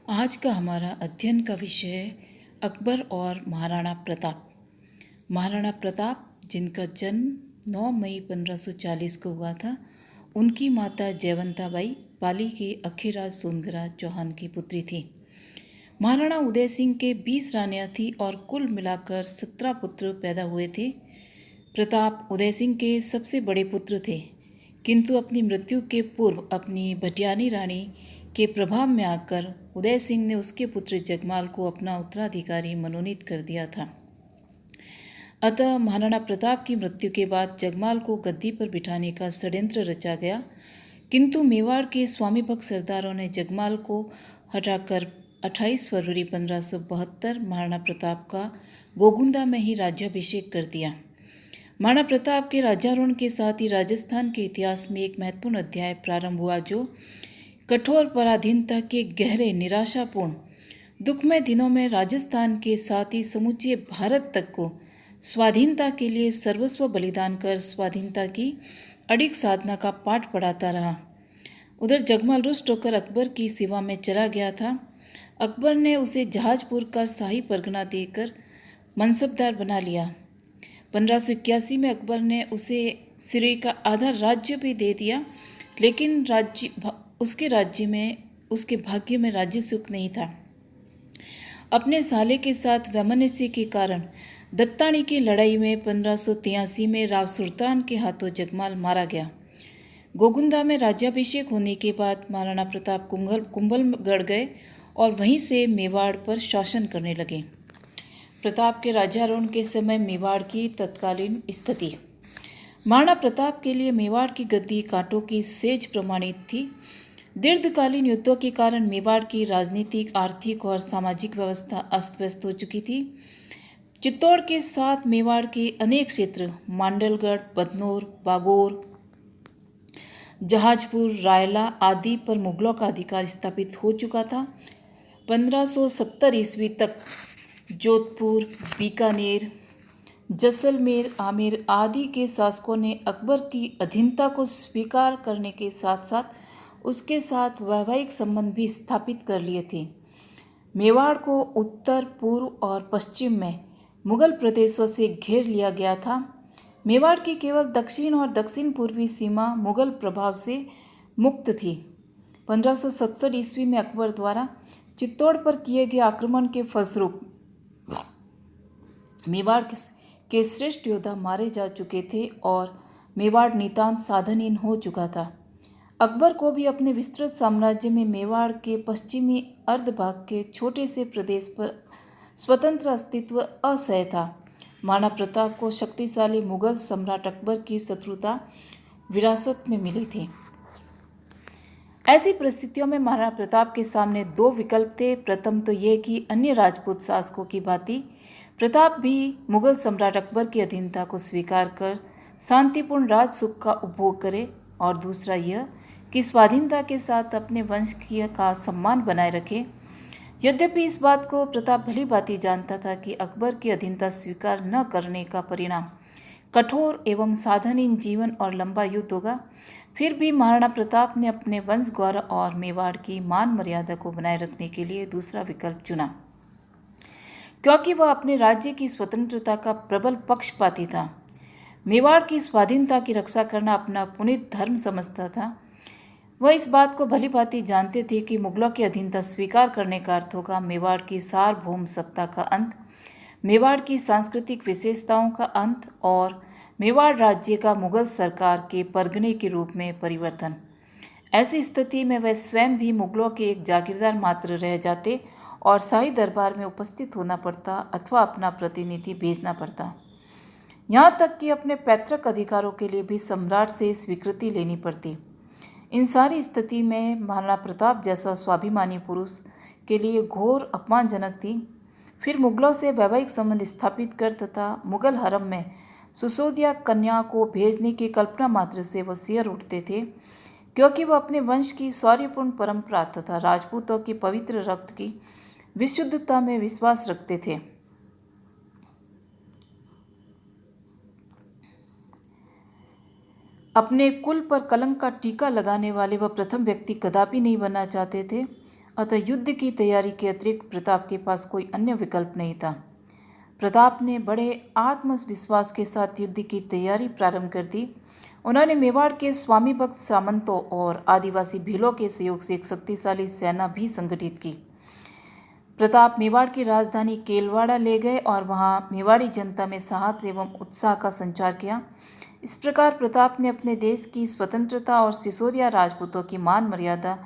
आज का हमारा अध्ययन का विषय है अकबर और महाराणा प्रताप। महाराणा प्रताप जिनका जन्म 9 मई 1540 को हुआ था, उनकी माता जयवंताबाई पाली के अखीराज सोनगरा चौहान की पुत्री थी। महाराणा उदय सिंह के 20 रानियां थी और कुल मिलाकर 17 पुत्र पैदा हुए थे। प्रताप उदय सिंह के सबसे बड़े पुत्र थे, किंतु अपनी मृत्यु के पूर्व अपनी भटियानी रानी के प्रभाव में आकर उदय सिंह ने उसके पुत्र जगमाल को अपना उत्तराधिकारी मनोनीत कर दिया था। अतः महाराणा प्रताप की मृत्यु के बाद जगमाल को गद्दी पर बिठाने का षड्यंत्र रचा गया, किंतु मेवाड़ के स्वामी भक्त सरदारों ने जगमाल को हटाकर 28 फरवरी 1572 महाराणा प्रताप का गोगुंदा में ही राज्याभिषेक कर दिया। महाराणा प्रताप के राज्यारोहण के साथ ही राजस्थान के इतिहास में एक महत्वपूर्ण अध्याय प्रारंभ हुआ, जो कठोर पराधीनता के गहरे निराशापूर्ण दुखमय दिनों में राजस्थान के साथ ही समूचे भारत तक को स्वाधीनता के लिए सर्वस्व बलिदान कर स्वाधीनता की अडिग साधना का पाठ पढ़ाता रहा। उधर जगमाल रुष्ट होकर अकबर की सेवा में चला गया था। अकबर ने उसे जहाजपुर का शाही परगना देकर मनसबदार बना लिया। 1581 में अकबर ने उसे सिरे का आधा राज्य भी दे दिया, लेकिन उसके भाग्य में राज्य सुख नहीं था। अपने साले के साथ वैमनस्य के कारण दत्तानी की लड़ाई में 1583 में राव सुल्तान के हाथों जगमाल मारा गया। गोगुंदा में राज्याभिषेक होने के बाद महाराणा प्रताप कुंभलगढ़ गए और वहीं से मेवाड़ पर शासन करने लगे। प्रताप के राज्यारोहण के समय मेवाड़ की तत्कालीन स्थिति। महाराणा प्रताप के लिए मेवाड़ की गद्दी कांटों की सेज प्रमाणित थी। दीर्घकालीन युद्धों के कारण मेवाड़ की राजनीतिक, आर्थिक और सामाजिक व्यवस्था अस्त व्यस्त हो चुकी थी। चित्तौड़ के साथ मेवाड़ के अनेक क्षेत्र मांडलगढ़, बदनौर, बागोर, जहाजपुर, रायला आदि पर मुगलों का अधिकार स्थापित हो चुका था। 1570 ईस्वी तक जोधपुर, बीकानेर, जैसलमेर, आमेर आदि के शासकों ने अकबर की अधीनता को स्वीकार करने के साथ साथ उसके साथ वैवाहिक संबंध भी स्थापित कर लिए थे। मेवाड़ को उत्तर, पूर्व और पश्चिम में मुगल प्रदेशों से घेर लिया गया था। मेवाड़ की केवल दक्षिण और दक्षिण पूर्वी सीमा मुगल प्रभाव से मुक्त थी। 1567 ईस्वी में अकबर द्वारा चित्तौड़ पर किए गए आक्रमण के फलस्वरूप मेवाड़ के श्रेष्ठ योद्धा मारे जा चुके थे और मेवाड़ नितांत साधनहीन हो चुका था। अकबर को भी अपने विस्तृत साम्राज्य में मेवाड़ के पश्चिमी अर्धभाग के छोटे से प्रदेश पर स्वतंत्र अस्तित्व असह्य था। महाराणा प्रताप को शक्तिशाली मुगल सम्राट अकबर की शत्रुता विरासत में मिली थी। ऐसी परिस्थितियों में महाराणा प्रताप के सामने दो विकल्प थे। प्रथम तो ये कि अन्य राजपूत शासकों की भांति प्रताप भी मुगल सम्राट अकबर की अधीनता को स्वीकार कर शांतिपूर्ण राज सुख का उपभोग करे, और दूसरा यह कि स्वाधीनता के साथ अपने वंश का सम्मान बनाए रखे। यद्यपि इस बात को प्रताप भली भांति जानता था कि अकबर की अधीनता स्वीकार न करने का परिणाम कठोर एवं साधनहीन जीवन और लंबा युद्ध होगा, फिर भी महाराणा प्रताप ने अपने वंश गौरव और मेवाड़ की मान मर्यादा को बनाए रखने के लिए दूसरा विकल्प चुना, क्योंकि वह अपने राज्य की स्वतंत्रता का प्रबल पक्षपाती था। मेवाड़ की स्वाधीनता की रक्षा करना अपना पुनीत धर्म समझता था। वह इस बात को भली भांति जानते थे कि मुगलों की अधीनता स्वीकार करने का अर्थ होगा मेवाड़ की सार्वभौम सत्ता का अंत, मेवाड़ की सांस्कृतिक विशेषताओं का अंत और मेवाड़ राज्य का मुगल सरकार के परगने के रूप में परिवर्तन। ऐसी स्थिति में वह स्वयं भी मुगलों के एक जागीरदार मात्र रह जाते और शाही दरबार में उपस्थित होना पड़ता अथवा अपना प्रतिनिधि भेजना पड़ता। यहाँ तक कि अपने पैतृक अधिकारों के लिए भी सम्राट से स्वीकृति लेनी पड़ती। इन सारी स्थिति में महाराणा प्रताप जैसा स्वाभिमानी पुरुष के लिए घोर अपमानजनक थी। फिर मुगलों से वैवाहिक संबंध स्थापित कर तथा मुगल हरम में सुशोध्या कन्या को भेजने की कल्पना मात्र से वह सिर उठते थे, क्योंकि वह अपने वंश की शौर्यपूर्ण परंपरा तथा राजपूतों की पवित्र रक्त की विशुद्धता में विश्वास रखते थे। अपने कुल पर कलंक का टीका लगाने वाले वह प्रथम व्यक्ति कदापि नहीं बनना चाहते थे। अतः युद्ध की तैयारी के अतिरिक्त प्रताप के पास कोई अन्य विकल्प नहीं था। प्रताप ने बड़े आत्मविश्वास के साथ युद्ध की तैयारी प्रारंभ कर दी। उन्होंने मेवाड़ के स्वामी भक्त सामंतों और आदिवासी भीलों के सहयोग से एक शक्तिशाली सेना भी संगठित की। प्रताप मेवाड़ की राजधानी केलवाड़ा ले गए और वहां मेवाड़ी जनता में साहस एवं उत्साह का संचार किया। इस प्रकार प्रताप ने अपने देश की स्वतंत्रता और सिसोदिया राजपूतों की मान मर्यादा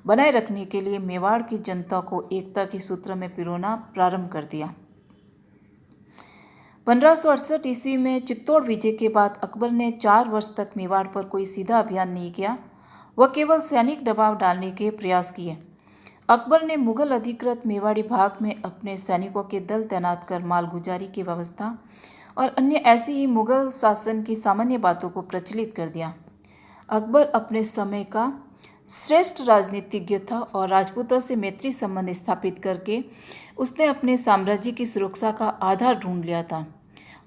बनाए रखने के लिए मेवाड़ की जनता को एकता के सूत्र में पिरोना प्रारंभ कर दिया। 1568 ईस्वी में चित्तौड़ विजय के बाद अकबर ने 4 वर्ष तक मेवाड़ पर कोई सीधा अभियान नहीं किया। वह केवल सैनिक दबाव डालने के प्रयास किए। अकबर ने मुगल अधिकृत मेवाड़ी भाग में अपने सैनिकों के दल तैनात कर मालगुजारी की व्यवस्था और अन्य ऐसी ही मुगल शासन की सामान्य बातों को प्रचलित कर दिया। अकबर अपने समय का श्रेष्ठ राजनीतिज्ञ था और राजपूतों से मैत्री संबंध स्थापित करके उसने अपने साम्राज्य की सुरक्षा का आधार ढूंढ लिया था।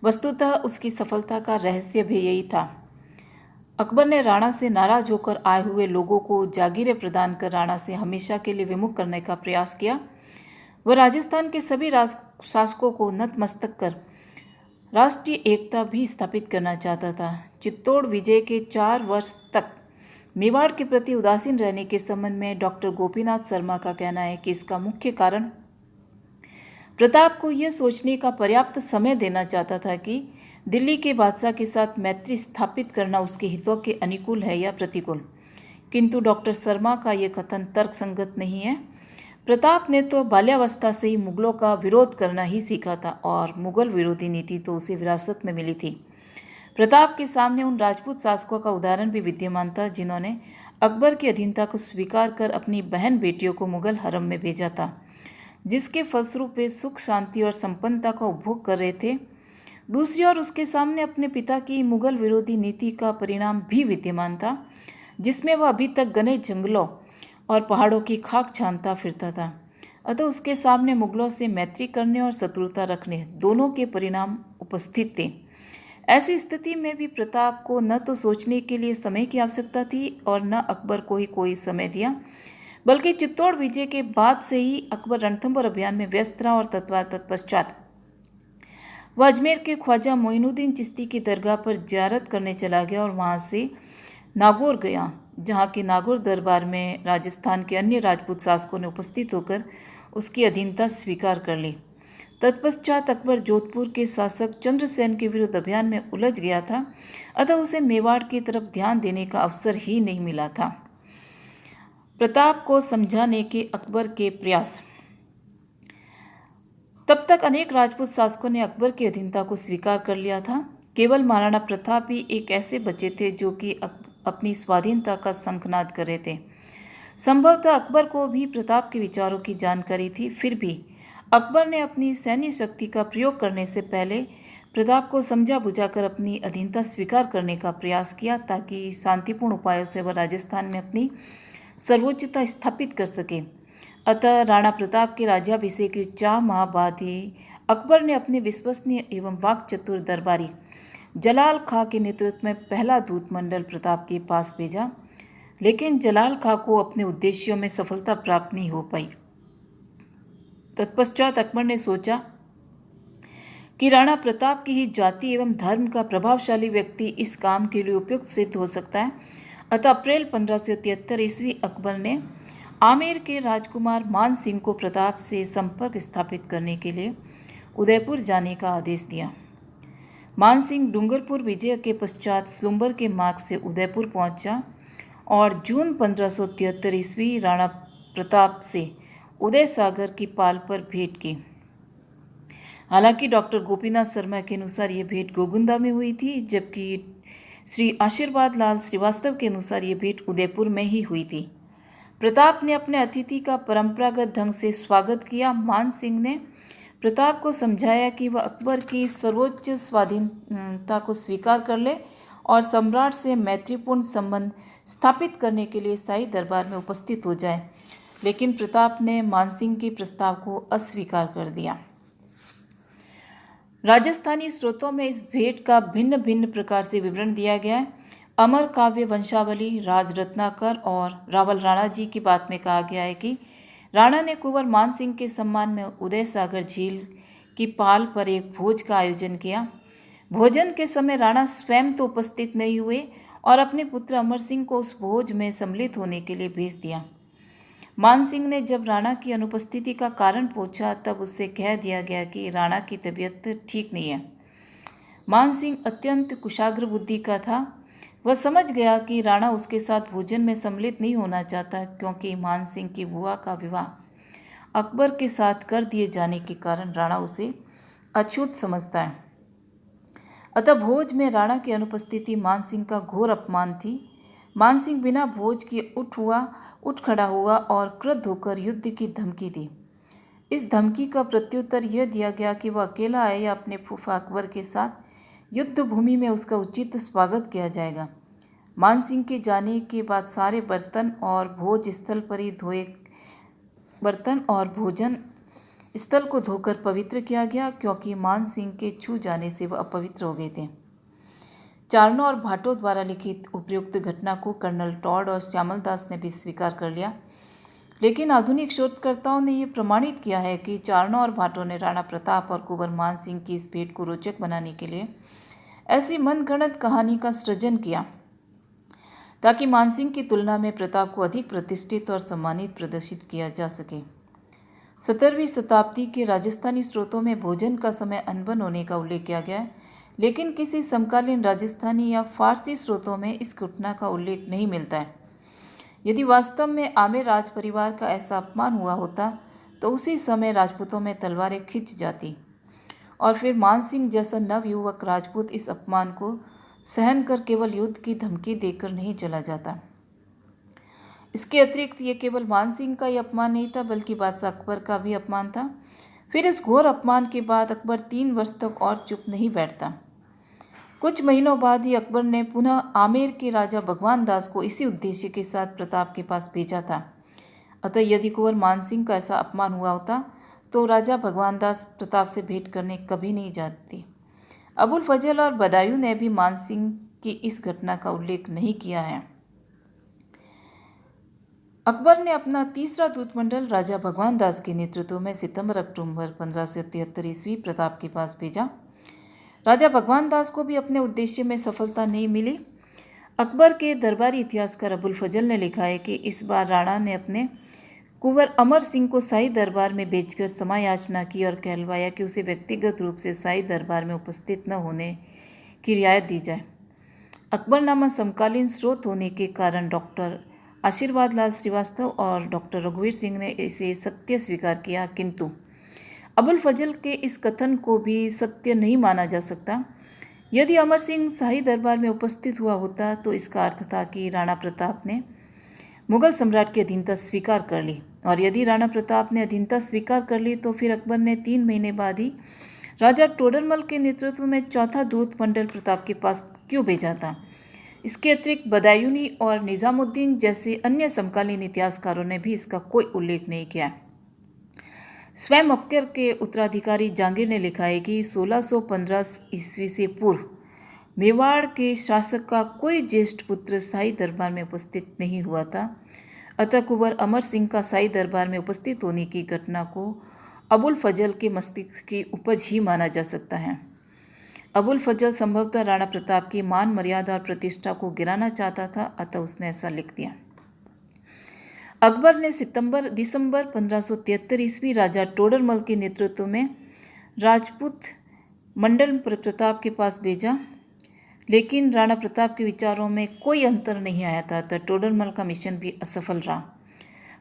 वस्तुतः उसकी सफलता का रहस्य भी यही था। अकबर ने राणा से नाराज होकर आए हुए लोगों को जागीरें प्रदान कर राणा से हमेशा के लिए विमुख करने का प्रयास किया। वह राजस्थान के सभी शासकों को नतमस्तक कर राष्ट्रीय एकता भी स्थापित करना चाहता था। चित्तौड़ विजय के 4 वर्ष तक मेवाड़ के प्रति उदासीन रहने के संबंध में डॉक्टर गोपीनाथ शर्मा का कहना है कि इसका मुख्य कारण प्रताप को यह सोचने का पर्याप्त समय देना चाहता था कि दिल्ली के बादशाह के साथ मैत्री स्थापित करना उसके हितों के अनुकूल है या प्रतिकूल। किंतु डॉक्टर शर्मा का यह कथन तर्कसंगत नहीं है। प्रताप ने तो बाल्यावस्था से ही मुगलों का विरोध करना ही सीखा था और मुगल विरोधी नीति तो उसे विरासत में मिली थी। प्रताप के सामने उन राजपूत शासकों का उदाहरण भी विद्यमान था जिन्होंने अकबर की अधीनता को स्वीकार कर अपनी बहन बेटियों को मुगल हरम में भेजा था, जिसके फलस्वरूप वे सुख शांति और संपन्नता का उपभोग कर रहे थे। दूसरी ओर उसके सामने अपने पिता की मुगल विरोधी नीति का परिणाम भी विद्यमान था, जिसमें वह अभी तक घने जंगलों और पहाड़ों की खाक छानता फिरता था। अतः उसके सामने मुगलों से मैत्री करने और शत्रुता रखने दोनों के परिणाम उपस्थित थे। ऐसी स्थिति में भी प्रताप को न तो सोचने के लिए समय की आवश्यकता थी और न अकबर को ही कोई समय दिया, बल्कि चित्तौड़ विजय के बाद से ही अकबर रणथंभौर अभियान में व्यस्त रहा और तत्पश्चात वह अजमेर के ख्वाजा मोइनुद्दीन चिश्ती की दरगाह पर ज़ियारत करने चला गया और वहाँ से नागौर गया, जहाँ के नागौर दरबार में राजस्थान के अन्य राजपूत शासकों ने उपस्थित होकर उसकी अधीनता स्वीकार कर ली। तत्पश्चात अकबर जोधपुर के शासक चंद्रसेन के विरुद्ध अभियान में उलझ गया था, अतः उसे मेवाड़ की तरफ ध्यान देने का अवसर ही नहीं मिला था। प्रताप को समझाने के अकबर के प्रयास। तब तक अनेक राजपूत शासकों ने अकबर की अधीनता को स्वीकार कर लिया था। केवल महाराणा प्रताप ही एक ऐसे बचे थे जो कि अपनी स्वाधीनता का शंखनाद कर रहे थे। संभवतः अकबर को भी प्रताप के विचारों की जानकारी थी, फिर भी अकबर ने अपनी सैन्य शक्ति का प्रयोग करने से पहले प्रताप को समझा बुझाकर अपनी अधीनता स्वीकार करने का प्रयास किया, ताकि शांतिपूर्ण उपायों से वह राजस्थान में अपनी सर्वोच्चता स्थापित कर सके। अतः राणा प्रताप के राज्याभिषेक के 4 माह बाद ही अकबर ने अपने विश्वसनीय एवं वाक्चतुर दरबारी जलाल खां के नेतृत्व में पहला दूत मंडल प्रताप के पास भेजा, लेकिन जलाल खां को अपने उद्देश्यों में सफलता प्राप्त नहीं हो पाई। तत्पश्चात अकबर ने सोचा कि राणा प्रताप की ही जाति एवं धर्म का प्रभावशाली व्यक्ति इस काम के लिए उपयुक्त सिद्ध हो सकता है। अतः अप्रैल 1573 ईस्वी अकबर ने आमेर के राजकुमार मान सिंह को प्रताप से संपर्क स्थापित करने के लिए उदयपुर जाने का आदेश दिया। मान सिंह डूंगरपुर विजय के पश्चात सुलंबर के मार्ग से उदयपुर पहुंचा और जून 1573 ईस्वी राणा प्रताप से उदय सागर की पाल पर भेंट की। हालांकि डॉक्टर गोपीनाथ शर्मा के अनुसार ये भेंट गोगुंदा में हुई थी, जबकि श्री आशीर्वाद लाल श्रीवास्तव के अनुसार ये भेंट उदयपुर में ही हुई थी। प्रताप ने अपने अतिथि का परंपरागत ढंग से स्वागत किया। मान सिंह ने प्रताप को समझाया कि वह अकबर की सर्वोच्च स्वाधीनता को स्वीकार कर ले और सम्राट से मैत्रीपूर्ण संबंध स्थापित करने के लिए शाही दरबार में उपस्थित हो जाए, लेकिन प्रताप ने मानसिंह के प्रस्ताव को अस्वीकार कर दिया। राजस्थानी स्रोतों में इस भेंट का भिन्न भिन्न प्रकार से विवरण दिया गया है। अमर काव्य वंशावली, राज रत्नाकर और रावल राणा जी की बात में कहा गया है कि राणा ने कुंवर मान सिंह के सम्मान में उदय सागर झील की पाल पर एक भोज का आयोजन किया। भोजन के समय राणा स्वयं तो उपस्थित नहीं हुए और अपने पुत्र अमर सिंह को उस भोज में सम्मिलित होने के लिए भेज दिया। मान सिंह ने जब राणा की अनुपस्थिति का कारण पूछा तब उससे कह दिया गया कि राणा की तबीयत ठीक नहीं है। मान सिंह अत्यंत कुशाग्र बुद्धि का था। वह समझ गया कि राणा उसके साथ भोजन में सम्मिलित नहीं होना चाहता, क्योंकि मान सिंह की बुआ का विवाह अकबर के साथ कर दिए जाने के कारण राणा उसे अछूत समझता है। अतः भोज में राणा की अनुपस्थिति मान सिंह का घोर अपमान थी। मान सिंह बिना भोज के उठ खड़ा हुआ और क्रुद्ध होकर युद्ध की धमकी दी। इस धमकी का प्रत्युत्तर यह दिया गया कि वह अकेला आए या अपने फूफा अकबर के साथ युद्ध भूमि में उसका उचित स्वागत किया जाएगा। मान सिंह के जाने के बाद सारे बर्तन और भोज स्थल पर ही भोजन स्थल को धोकर पवित्र किया गया, क्योंकि मान सिंह के छू जाने से वह अपवित्र हो गए थे। चारणों और भाटों द्वारा लिखित उपयुक्त घटना को कर्नल टॉड और श्यामल दास ने भी स्वीकार कर लिया, लेकिन आधुनिक शोधकर्ताओं ने यह प्रमाणित किया है कि चारणों और भाटों ने राणा प्रताप और कुंवर मान सिंह की इस भेंट को रोचक बनाने के लिए ऐसी मनगढ़ंत कहानी का सृजन किया ताकि मान सिंह की तुलना में प्रताप को अधिक प्रतिष्ठित और सम्मानित प्रदर्शित किया जा सके। 17वीं शताब्दी के राजस्थानी स्रोतों में भोजन का समय अनबन होने का उल्लेख किया गया है, लेकिन किसी समकालीन राजस्थानी या फारसी स्रोतों में इस घटना का उल्लेख नहीं मिलता है। यदि वास्तव में आमेर राज परिवार का ऐसा अपमान हुआ होता तो उसी समय राजपूतों में तलवारें खिंच जाती और फिर मान सिंह जैसा नवयुवक राजपूत इस अपमान को सहन कर केवल युद्ध की धमकी देकर नहीं चला जाता। इसके अतिरिक्त ये केवल मान सिंह का ही अपमान नहीं था, बल्कि बादशाह अकबर का भी अपमान था। फिर इस घोर अपमान के बाद अकबर 3 वर्ष तक और चुप नहीं बैठता। कुछ महीनों बाद ही अकबर ने पुनः आमेर के राजा भगवान दास को इसी उद्देश्य के साथ प्रताप के पास भेजा था। अतः यदि कुंवर मान सिंह का ऐसा अपमान हुआ होता तो राजा भगवान दास प्रताप से भेंट करने कभी नहीं जाते। अबुल फजल और बदायूं ने भी मान सिंह की इस घटना का उल्लेख नहीं किया है। अकबर ने अपना तीसरा दूतमंडल राजा भगवान दास के नेतृत्व में सितंबर-अक्टूबर 1573 ईस्वी प्रताप के पास भेजा। राजा भगवान दास को भी अपने उद्देश्य में सफलता नहीं मिली। अकबर के दरबारी इतिहासकार अबुल फजल ने लिखा है कि इस बार राणा ने अपने कुंवर अमर सिंह को शाही दरबार में भेजकर समायाचना की और कहलवाया कि उसे व्यक्तिगत रूप से शाही दरबार में उपस्थित न होने की रियायत दी जाए। अकबरनामा समकालीन स्रोत होने के कारण डॉक्टर आशीर्वाद लाल श्रीवास्तव और डॉक्टर रघुवीर सिंह ने इसे सत्य स्वीकार किया, किंतु अबुल फजल के इस कथन को भी सत्य नहीं माना जा सकता। यदि अमर सिंह शाही दरबार में उपस्थित हुआ होता तो इसका अर्थ था कि राणा प्रताप ने मुगल सम्राट की अधीनता स्वीकार कर ली, और यदि राणा प्रताप ने अधीनता स्वीकार कर ली तो फिर अकबर ने 3 महीने बाद ही राजा टोडरमल के नेतृत्व में चौथा दूत मंडल प्रताप के पास क्यों भेजा था। इसके अतिरिक्त बदायूनी और निज़ामुद्दीन जैसे अन्य समकालीन इतिहासकारों ने भी इसका कोई उल्लेख नहीं किया। स्वयं अकबर के उत्तराधिकारी जहांगीर ने लिखा है कि 1615 ईस्वी से पूर्व मेवाड़ के शासक का कोई ज्येष्ठ पुत्र शाही दरबार में उपस्थित नहीं हुआ था। अतः कुंवर अमर सिंह का शाही दरबार में उपस्थित होने की घटना को अबुल फजल के मस्तिष्क की उपज ही माना जा सकता है। अबुल फजल संभवतः राणा प्रताप की मान मर्यादा और प्रतिष्ठा को गिराना चाहता था, अतः उसने ऐसा लिख दिया। अकबर ने दिसंबर 1573 ईस्वी राजा टोडरमल के नेतृत्व में राजपूत मंडल प्रताप के पास भेजा, लेकिन राणा प्रताप के विचारों में कोई अंतर नहीं आया था, अतः टोडरमल का मिशन भी असफल रहा।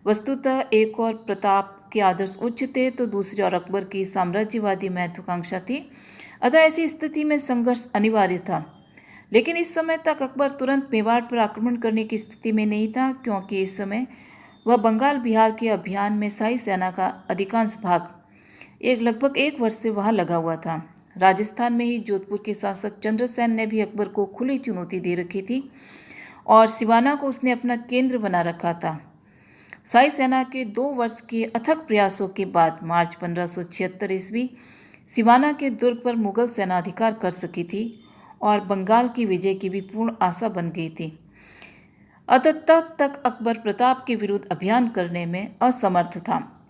वस्तुतः एक और प्रताप के आदर्श उच्च थे तो दूसरी और अकबर की साम्राज्यवादी महत्वाकांक्षा थी, अतः ऐसी स्थिति में संघर्ष अनिवार्य था। लेकिन इस समय तक अकबर तुरंत मेवाड़ पर आक्रमण करने की स्थिति में नहीं था, क्योंकि इस समय वह बंगाल बिहार के अभियान में शाही सेना का अधिकांश भाग लगभग 1 वर्ष से वहाँ लगा हुआ था। राजस्थान में ही जोधपुर के शासक चंद्रसेन ने भी अकबर को खुली चुनौती दे रखी थी और सिवाना को उसने अपना केंद्र बना रखा था। शाही सेना के 2 वर्ष के अथक प्रयासों के बाद मार्च 1576 ईस्वी सिवाना के दुर्ग पर मुगल सेना अधिकार कर सकी थी और बंगाल की विजय की भी पूर्ण आशा बन गई थी। अतः तब तक अकबर प्रताप के विरुद्ध अभियान करने में असमर्थ था।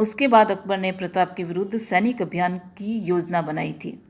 उसके बाद अकबर ने प्रताप के विरुद्ध सैनिक अभियान की योजना बनाई थी।